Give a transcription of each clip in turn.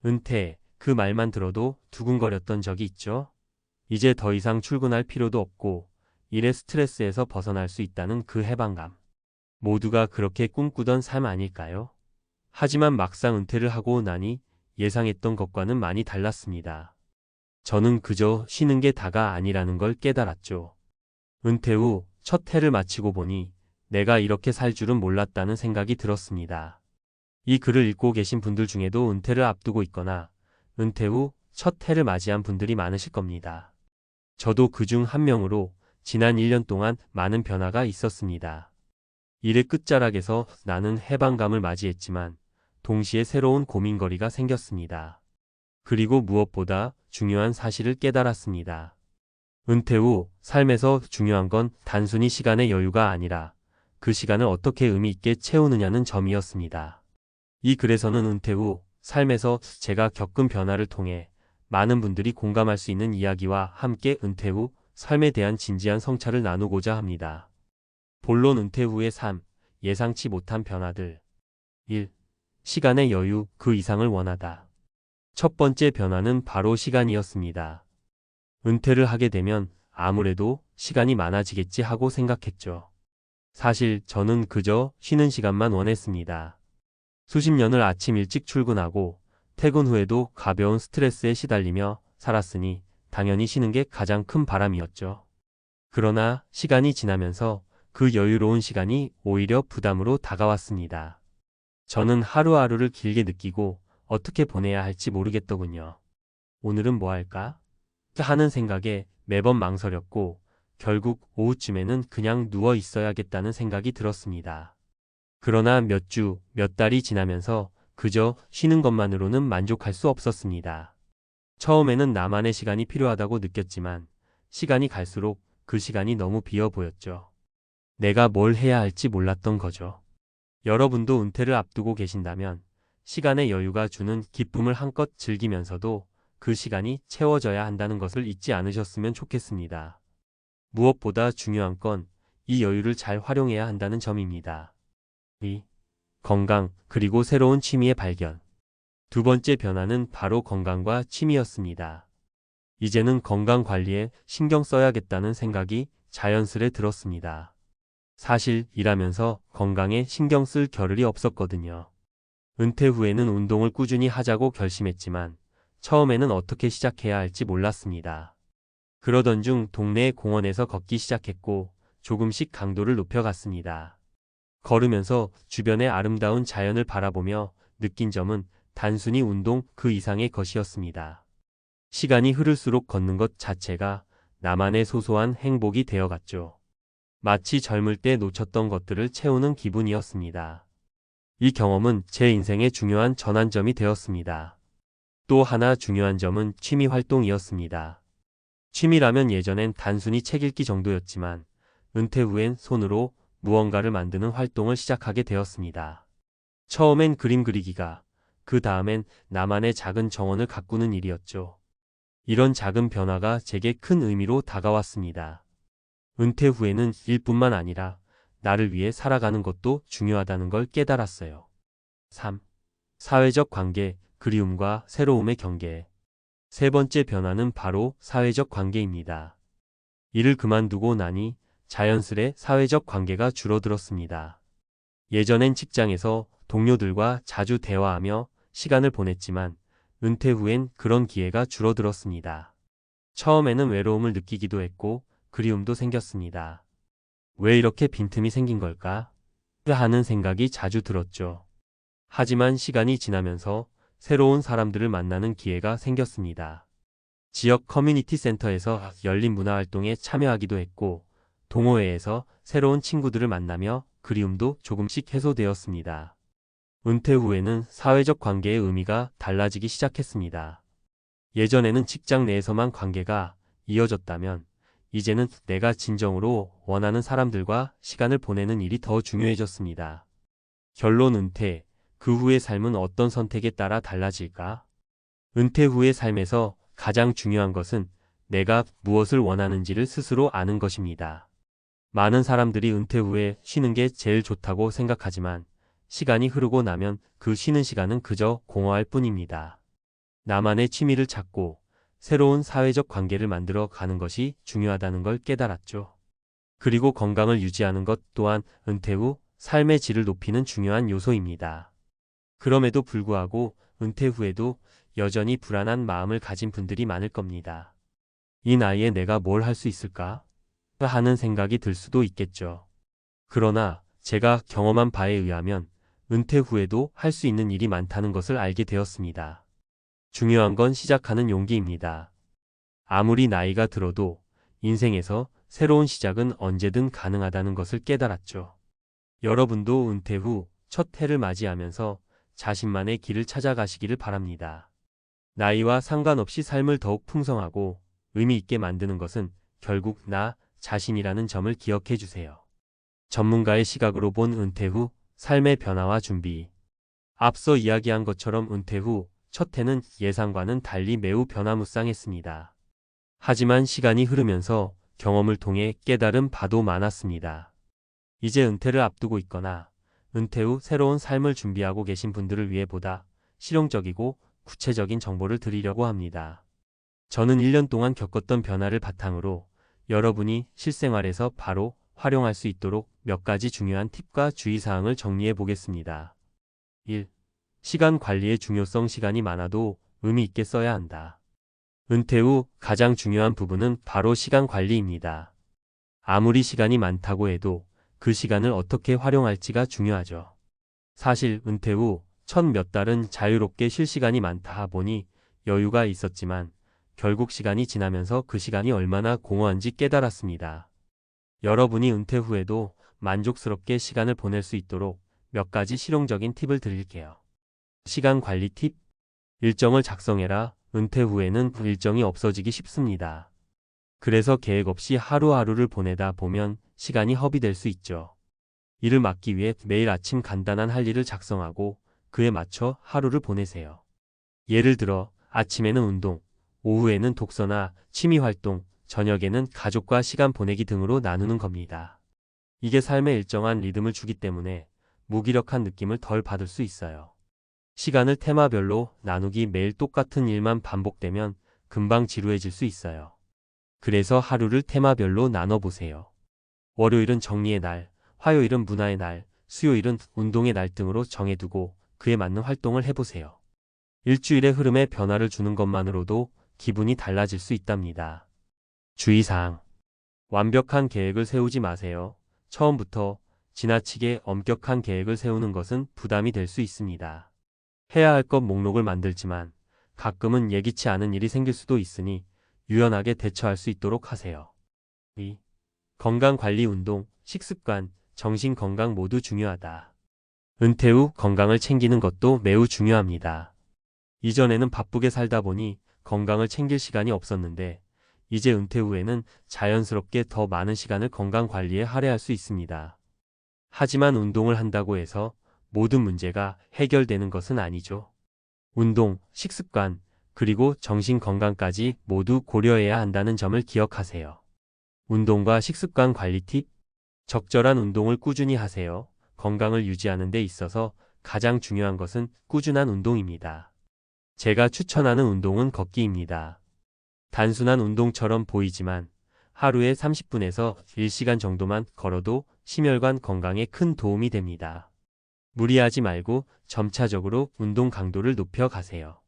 은퇴, 그 말만 들어도 두근거렸던 적이 있죠. 이제 더 이상 출근할 필요도 없고 일의 스트레스에서 벗어날 수 있다는 그 해방감. 모두가 그렇게 꿈꾸던 삶 아닐까요? 하지만 막상 은퇴를 하고 나니 예상했던 것과는 많이 달랐습니다. 저는 그저 쉬는 게 다가 아니라는 걸 깨달았죠. 은퇴 후 첫 해를 마치고 보니 내가 이렇게 살 줄은 몰랐다는 생각이 들었습니다. 이 글을 읽고 계신 분들 중에도 은퇴를 앞두고 있거나 은퇴 후 첫 해를 맞이한 분들이 많으실 겁니다. 저도 그중 한 명으로 지난 1년 동안 많은 변화가 있었습니다. 일의 끝자락에서 나는 해방감을 맞이했지만 동시에 새로운 고민거리가 생겼습니다. 그리고 무엇보다 중요한 사실을 깨달았습니다. 은퇴 후 삶에서 중요한 건 단순히 시간의 여유가 아니라 그 시간을 어떻게 의미 있게 채우느냐는 점이었습니다. 이 글에서는 은퇴 후 삶에서 제가 겪은 변화를 통해 많은 분들이 공감할 수 있는 이야기와 함께 은퇴 후 삶에 대한 진지한 성찰을 나누고자 합니다. 본론 은퇴 후의 삶, 예상치 못한 변화들. 1. 시간의 여유, 그 이상을 원하다. 첫 번째 변화는 바로 시간이었습니다. 은퇴를 하게 되면 아무래도 시간이 많아지겠지 하고 생각했죠. 사실 저는 그저 쉬는 시간만 원했습니다. 수십 년을 아침 일찍 출근하고 퇴근 후에도 가벼운 스트레스에 시달리며 살았으니 당연히 쉬는 게 가장 큰 바람이었죠. 그러나 시간이 지나면서 그 여유로운 시간이 오히려 부담으로 다가왔습니다. 저는 하루하루를 길게 느끼고 어떻게 보내야 할지 모르겠더군요. 오늘은 뭐 할까? 하는 생각에 매번 망설였고 결국 오후쯤에는 그냥 누워 있어야겠다는 생각이 들었습니다. 그러나 몇 주, 몇 달이 지나면서 그저 쉬는 것만으로는 만족할 수 없었습니다. 처음에는 나만의 시간이 필요하다고 느꼈지만 시간이 갈수록 그 시간이 너무 비어 보였죠. 내가 뭘 해야 할지 몰랐던 거죠. 여러분도 은퇴를 앞두고 계신다면 시간의 여유가 주는 기쁨을 한껏 즐기면서도 그 시간이 채워져야 한다는 것을 잊지 않으셨으면 좋겠습니다. 무엇보다 중요한 건 이 여유를 잘 활용해야 한다는 점입니다. 2. 건강, 그리고 새로운 취미의 발견. 두 번째 변화는 바로 건강과 취미였습니다. 이제는 건강 관리에 신경 써야겠다는 생각이 자연스레 들었습니다. 사실 일하면서 건강에 신경 쓸 겨를이 없었거든요. 은퇴 후에는 운동을 꾸준히 하자고 결심했지만 처음에는 어떻게 시작해야 할지 몰랐습니다. 그러던 중 동네 공원에서 걷기 시작했고 조금씩 강도를 높여갔습니다. 걸으면서 주변의 아름다운 자연을 바라보며 느낀 점은 단순히 운동 그 이상의 것이었습니다. 시간이 흐를수록 걷는 것 자체가 나만의 소소한 행복이 되어갔죠. 마치 젊을 때 놓쳤던 것들을 채우는 기분이었습니다. 이 경험은 제 인생의 중요한 전환점이 되었습니다. 또 하나 중요한 점은 취미 활동이었습니다. 취미라면 예전엔 단순히 책 읽기 정도였지만 은퇴 후엔 손으로 무언가를 만드는 활동을 시작하게 되었습니다. 처음엔 그림 그리기가, 그 다음엔 나만의 작은 정원을 가꾸는 일이었죠. 이런 작은 변화가 제게 큰 의미로 다가왔습니다. 은퇴 후에는 일뿐만 아니라 나를 위해 살아가는 것도 중요하다는 걸 깨달았어요. 3. 사회적 관계, 그리움과 새로움의 경계. 세 번째 변화는 바로 사회적 관계입니다. 일을 그만두고 나니 자연스레 사회적 관계가 줄어들었습니다. 예전엔 직장에서 동료들과 자주 대화하며 시간을 보냈지만 은퇴 후엔 그런 기회가 줄어들었습니다. 처음에는 외로움을 느끼기도 했고 그리움도 생겼습니다. 왜 이렇게 빈틈이 생긴 걸까? 하는 생각이 자주 들었죠. 하지만 시간이 지나면서 새로운 사람들을 만나는 기회가 생겼습니다. 지역 커뮤니티 센터에서 열린 문화활동에 참여하기도 했고 동호회에서 새로운 친구들을 만나며 그리움도 조금씩 해소되었습니다. 은퇴 후에는 사회적 관계의 의미가 달라지기 시작했습니다. 예전에는 직장 내에서만 관계가 이어졌다면 이제는 내가 진정으로 원하는 사람들과 시간을 보내는 일이 더 중요해졌습니다. 결론 은퇴, 그 후의 삶은 어떤 선택에 따라 달라질까? 은퇴 후의 삶에서 가장 중요한 것은 내가 무엇을 원하는지를 스스로 아는 것입니다. 많은 사람들이 은퇴 후에 쉬는 게 제일 좋다고 생각하지만 시간이 흐르고 나면 그 쉬는 시간은 그저 공허할 뿐입니다. 나만의 취미를 찾고 새로운 사회적 관계를 만들어 가는 것이 중요하다는 걸 깨달았죠. 그리고 건강을 유지하는 것 또한 은퇴 후 삶의 질을 높이는 중요한 요소입니다. 그럼에도 불구하고 은퇴 후에도 여전히 불안한 마음을 가진 분들이 많을 겁니다. 이 나이에 내가 뭘 할 수 있을까? 하는 생각이 들 수도 있겠죠. 그러나 제가 경험한 바에 의하면 은퇴 후에도 할 수 있는 일이 많다는 것을 알게 되었습니다. 중요한 건 시작하는 용기입니다. 아무리 나이가 들어도 인생에서 새로운 시작은 언제든 가능하다는 것을 깨달았죠. 여러분도 은퇴 후 첫 해를 맞이하면서 자신만의 길을 찾아가시기를 바랍니다. 나이와 상관없이 삶을 더욱 풍성하고 의미 있게 만드는 것은 결국 나 자신이라는 점을 기억해 주세요. 전문가의 시각으로 본 은퇴 후 삶의 변화와 준비. 앞서 이야기한 것처럼 은퇴 후 첫 해는 예상과는 달리 매우 변화무쌍했습니다. 하지만 시간이 흐르면서 경험을 통해 깨달은 바도 많았습니다. 이제 은퇴를 앞두고 있거나 은퇴 후 새로운 삶을 준비하고 계신 분들을 위해 보다 실용적이고 구체적인 정보를 드리려고 합니다. 저는 1년 동안 겪었던 변화를 바탕으로 여러분이 실생활에서 바로 활용할 수 있도록 몇 가지 중요한 팁과 주의사항을 정리해 보겠습니다. 1. 시간 관리의 중요성. 시간이 많아도 의미 있게 써야 한다. 은퇴 후 가장 중요한 부분은 바로 시간 관리입니다. 아무리 시간이 많다고 해도 그 시간을 어떻게 활용할지가 중요하죠. 사실 은퇴 후 첫 몇 달은 자유롭게 쉴 시간이 많다 보니 여유가 있었지만 결국 시간이 지나면서 그 시간이 얼마나 공허한지 깨달았습니다. 여러분이 은퇴 후에도 만족스럽게 시간을 보낼 수 있도록 몇 가지 실용적인 팁을 드릴게요. 시간 관리 팁. 일정을 작성해라. 은퇴 후에는 일정이 없어지기 쉽습니다. 그래서 계획 없이 하루하루를 보내다 보면 시간이 허비될 수 있죠. 이를 막기 위해 매일 아침 간단한 할 일을 작성하고 그에 맞춰 하루를 보내세요. 예를 들어 아침에는 운동, 오후에는 독서나 취미 활동, 저녁에는 가족과 시간 보내기 등으로 나누는 겁니다. 이게 삶에 일정한 리듬을 주기 때문에 무기력한 느낌을 덜 받을 수 있어요. 시간을 테마별로 나누기. 매일 똑같은 일만 반복되면 금방 지루해질 수 있어요. 그래서 하루를 테마별로 나눠보세요. 월요일은 정리의 날, 화요일은 문화의 날, 수요일은 운동의 날 등으로 정해두고 그에 맞는 활동을 해보세요. 일주일의 흐름에 변화를 주는 것만으로도 기분이 달라질 수 있답니다. 주의사항. 완벽한 계획을 세우지 마세요. 처음부터 지나치게 엄격한 계획을 세우는 것은 부담이 될 수 있습니다. 해야 할 것 목록을 만들지만 가끔은 예기치 않은 일이 생길 수도 있으니 유연하게 대처할 수 있도록 하세요. 2. 건강관리. 운동, 식습관, 정신건강 모두 중요하다. 은퇴 후 건강을 챙기는 것도 매우 중요합니다. 이전에는 바쁘게 살다 보니 건강을 챙길 시간이 없었는데 이제 은퇴 후에는 자연스럽게 더 많은 시간을 건강관리에 할애할 수 있습니다. 하지만 운동을 한다고 해서 모든 문제가 해결되는 것은 아니죠. 운동, 식습관, 그리고 정신 건강까지 모두 고려해야 한다는 점을 기억하세요. 운동과 식습관 관리 팁. 적절한 운동을 꾸준히 하세요. 건강을 유지하는 데 있어서 가장 중요한 것은 꾸준한 운동입니다. 제가 추천하는 운동은 걷기입니다. 단순한 운동처럼 보이지만 하루에 30분에서 1시간 정도만 걸어도 심혈관 건강에 큰 도움이 됩니다. 무리하지 말고 점차적으로 운동 강도를 높여 가세요.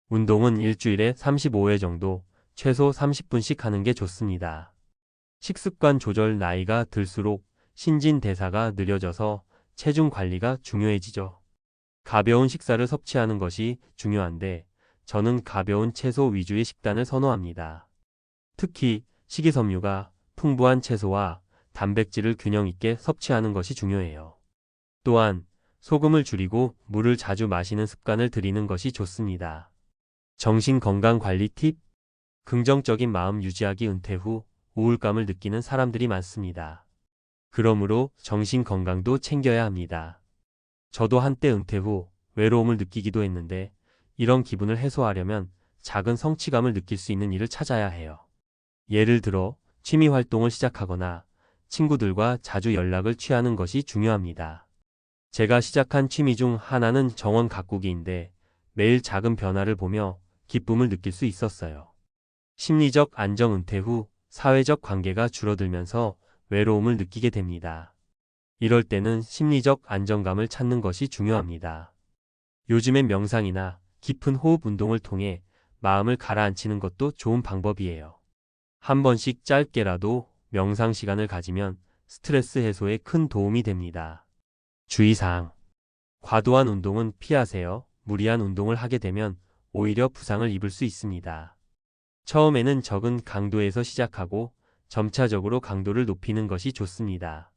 운동은 일주일에 35회 정도, 최소 30분씩 하는 게 좋습니다. 식습관 조절. 나이가 들수록 신진대사가 느려져서 체중 관리가 중요해지죠. 가벼운 식사를 섭취하는 것이 중요한데 저는 가벼운 채소 위주의 식단을 선호합니다. 특히 식이섬유가 풍부한 채소와 단백질을 균형 있게 섭취하는 것이 중요해요. 또한 소금을 줄이고 물을 자주 마시는 습관을 들이는 것이 좋습니다. 정신건강관리 팁. 긍정적인 마음 유지하기. 은퇴 후 우울감을 느끼는 사람들이 많습니다. 그러므로 정신건강도 챙겨야 합니다. 저도 한때 은퇴 후 외로움을 느끼기도 했는데 이런 기분을 해소하려면 작은 성취감을 느낄 수 있는 일을 찾아야 해요. 예를 들어 취미 활동을 시작하거나 친구들과 자주 연락을 취하는 것이 중요합니다. 제가 시작한 취미 중 하나는 정원 가꾸기인데 매일 작은 변화를 보며 기쁨을 느낄 수 있었어요. 심리적 안정 은퇴 후 사회적 관계가 줄어들면서 외로움을 느끼게 됩니다. 이럴 때는 심리적 안정감을 찾는 것이 중요합니다. 요즘엔 명상이나 깊은 호흡 운동을 통해 마음을 가라앉히는 것도 좋은 방법이에요. 한 번씩 짧게라도 명상 시간을 가지면 스트레스 해소에 큰 도움이 됩니다. 주의사항. 과도한 운동은 피하세요. 무리한 운동을 하게 되면 오히려 부상을 입을 수 있습니다. 처음에는 적은 강도에서 시작하고 점차적으로 강도를 높이는 것이 좋습니다.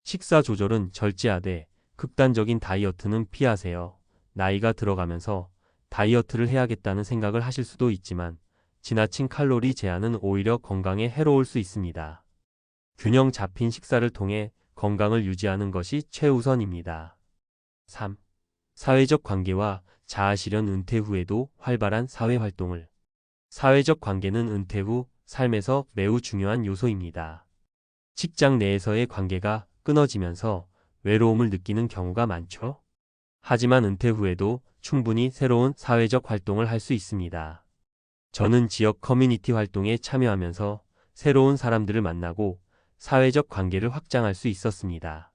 식사 조절은 절제하되 극단적인 다이어트는 피하세요. 나이가 들어가면서 다이어트를 해야겠다는 생각을 하실 수도 있지만 지나친 칼로리 제한은 오히려 건강에 해로울 수 있습니다. 균형 잡힌 식사를 통해 건강을 유지하는 것이 최우선입니다. 3. 사회적 관계와 자아실현 은퇴 후에도 활발한 사회활동을. 사회적 관계는 은퇴 후 삶에서 매우 중요한 요소입니다. 직장 내에서의 관계가 끊어지면서 외로움을 느끼는 경우가 많죠. 하지만 은퇴 후에도 충분히 새로운 사회적 활동을 할 수 있습니다. 저는 지역 커뮤니티 활동에 참여하면서 새로운 사람들을 만나고 사회적 관계를 확장할 수 있었습니다.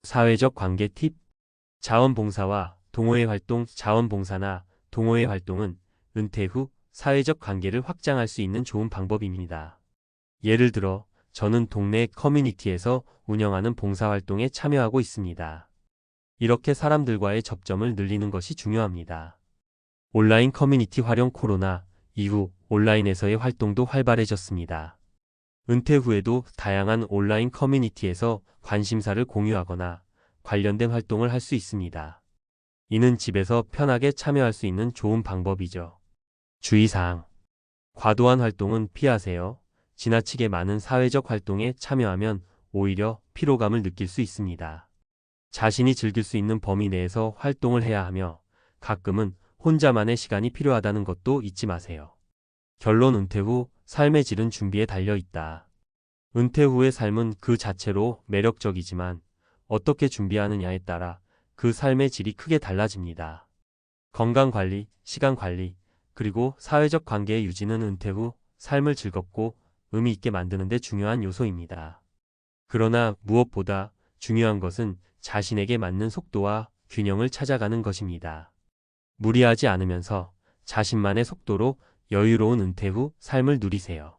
사회적 관계 팁. 자원봉사와 동호회 활동. 자원봉사나 동호회 활동은 은퇴 후 사회적 관계를 확장할 수 있는 좋은 방법입니다. 예를 들어 저는 동네 커뮤니티에서 운영하는 봉사활동에 참여하고 있습니다. 이렇게 사람들과의 접점을 늘리는 것이 중요합니다. 온라인 커뮤니티 활용. 코로나 이후 온라인에서의 활동도 활발해졌습니다. 은퇴 후에도 다양한 온라인 커뮤니티에서 관심사를 공유하거나 관련된 활동을 할 수 있습니다. 이는 집에서 편하게 참여할 수 있는 좋은 방법이죠. 주의사항. 과도한 활동은 피하세요. 지나치게 많은 사회적 활동에 참여하면 오히려 피로감을 느낄 수 있습니다. 자신이 즐길 수 있는 범위 내에서 활동을 해야 하며 가끔은 혼자만의 시간이 필요하다는 것도 잊지 마세요. 결론. 은퇴 후 삶의 질은 준비에 달려 있다. 은퇴 후의 삶은 그 자체로 매력적이지만 어떻게 준비하느냐에 따라 그 삶의 질이 크게 달라집니다. 건강관리, 시간관리, 그리고 사회적 관계의 유지는 은퇴 후 삶을 즐겁고 의미 있게 만드는 데 중요한 요소입니다. 그러나 무엇보다 중요한 것은 자신에게 맞는 속도와 균형을 찾아가는 것입니다. 무리하지 않으면서 자신만의 속도로 여유로운 은퇴 후 삶을 누리세요.